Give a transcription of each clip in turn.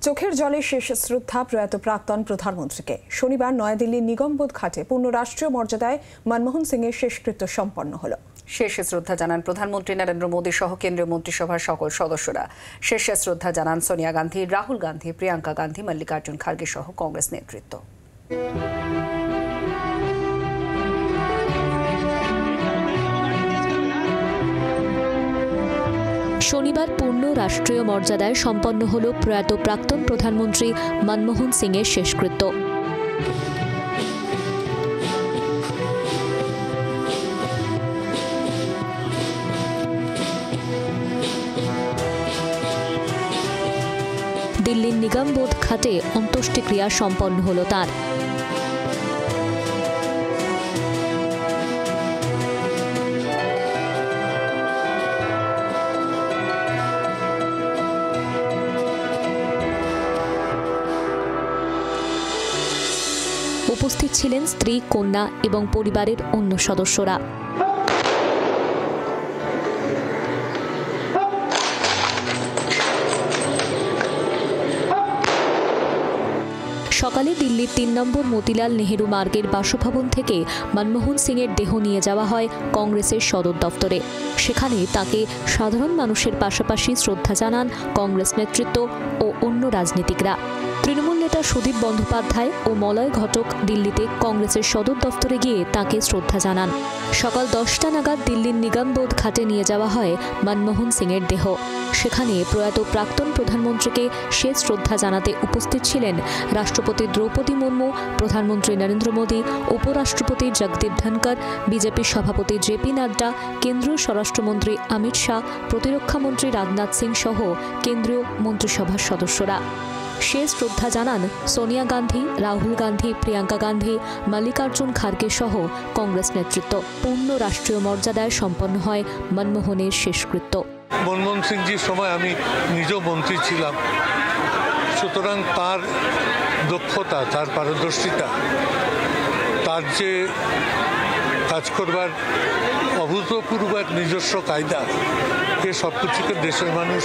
চোখের জলে শেষ শ্রদ্ধা প্রয়াত প্রাক্তন প্রধানমন্ত্রীকে। শনিবার নয়াদিল্লির নিগমবোধ ঘাটে পূর্ণ রাষ্ট্রীয় মর্যাদায় মনমোহন সিংয়ের শেষকৃত্য সম্পন্ন হলো। শেষ শ্রদ্ধা জানান প্রধানমন্ত্রী নরেন্দ্র মোদী সহ কেন্দ্রীয় মন্ত্রিসভার সকল সদস্যরা। শেষ শ্রদ্ধা জানান সোনিয়া গান্ধী, রাহুল গান্ধী, প্রিয়াঙ্কা গান্ধী, মল্লিকার্জুন খার্গে সহ কংগ্রেস নেতৃত্ব। শনিবার পূর্ণ রাষ্ট্রীয় মর্যাদায় সম্পন্ন হল প্রয়াত প্রাক্তন প্রধানমন্ত্রী মনমোহন সিংয়ের শেষকৃত্য। দিল্লির নিগমবোধ ঘাটে অন্ত্যেষ্টিক্রিয়া সম্পন্ন হল তাঁর। উপস্থিত ছিলেন স্ত্রী, কন্যা এবং পরিবারের অন্য সদস্যরা। সকালে দিল্লির ৩ নম্বর মতিলাল নেহেরু মার্গের বাসভবন থেকে মনমোহন সিংয়ের দেহ নিয়ে যাওয়া হয় কংগ্রেসের সদর দফতরে। সেখানে তাকে সাধারণ মানুষের পাশাপাশি শ্রদ্ধা জানান কংগ্রেস নেতৃত্ব ও অন্য রাজনীতিকরা। তৃণমূল নেতা সুদীপ বন্দ্যোপাধ্যায় ও মলয় ঘটক দিল্লিতে কংগ্রেসের সদর দফতরে গিয়ে তাকে শ্রদ্ধা জানান। সকাল 10টা নাগাদ দিল্লির নিগমবোধ ঘাটে নিয়ে যাওয়া হয় মনমোহন সিংয়ের দেহ। সেখানে প্রয়াত প্রাক্তন প্রধানমন্ত্রীকে শেষ শ্রদ্ধা জানাতে উপস্থিত ছিলেন রাষ্ট্রপতি দ্রৌপদী মুর্মু, প্রধানমন্ত্রী নরেন্দ্র মোদী, উপরাষ্ট্রপতি জগদীপ ধনকর, বিজেপি সভাপতি জেপি নাড্ডা, কেন্দ্রীয় স্বরাষ্ট্রমন্ত্রী অমিত শাহ, প্রতিরক্ষামন্ত্রী রাজনাথ সিং সহ কেন্দ্রীয় মন্ত্রিসভার সদস্যরা। শেষ শ্রদ্ধা জানান সোনিয়া গান্ধী, রাহুল গান্ধী, প্রিয়াঙ্কা গান্ধী, মল্লিকার্জুন খার্গে সহ কংগ্রেস নেতৃত্ব। পূর্ণ রাষ্ট্রীয় মর্যাদায় সম্পন্ন হয় মনমোহনের শেষকৃত্য। মনমোহন সিংজির সময় আমি নিজেও মন্ত্রী ছিলাম, সুতরাং তার দক্ষতা, তার পারদর্শিতা, তার যে কাজ করবার অভূতপূর্ব এক নিজস্ব কায়দা, এ সব কিছুকে দেশের মানুষ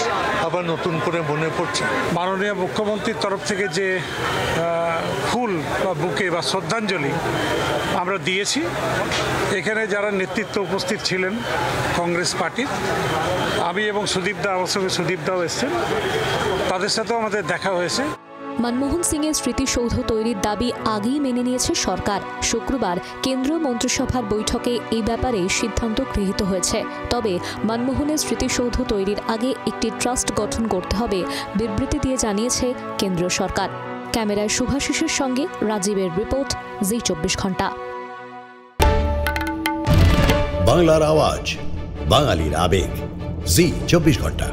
আবার নতুন করে মনে পড়ছে। মাননীয় মুখ্যমন্ত্রীর তরফ থেকে যে ফুল বা বুকে বা শ্রদ্ধাঞ্জলি আমরা দিয়েছি, এখানে যারা নেতৃত্ব উপস্থিত ছিলেন কংগ্রেস পার্টির, আমি এবং সুদীপদা, আমার সঙ্গে সুদীপদাও এসছেন, তাদের সাথেও আমাদের দেখা হয়েছে। মনমোহন সিংয়ের স্মৃতিসৌধ তৈরির দাবি আগেই মেনে নিয়েছে সরকার। শুক্রবার কেন্দ্রীয় মন্ত্রিসভার বৈঠকে এই ব্যাপারে সিদ্ধান্ত গৃহীত হয়েছে। তবে মনমোহনের স্মৃতিসৌধ তৈরির আগে একটি ট্রাস্ট গঠন করতে হবে বিবৃতি দিয়ে জানিয়েছে কেন্দ্রীয় সরকার। ক্যামেরায় শুভাশিসের সঙ্গে রাজীবের রিপোর্ট, জি 24 ঘন্টা। বাংলার আওয়াজ, বাঙালির আবেগ, জি 24 ঘন্টা।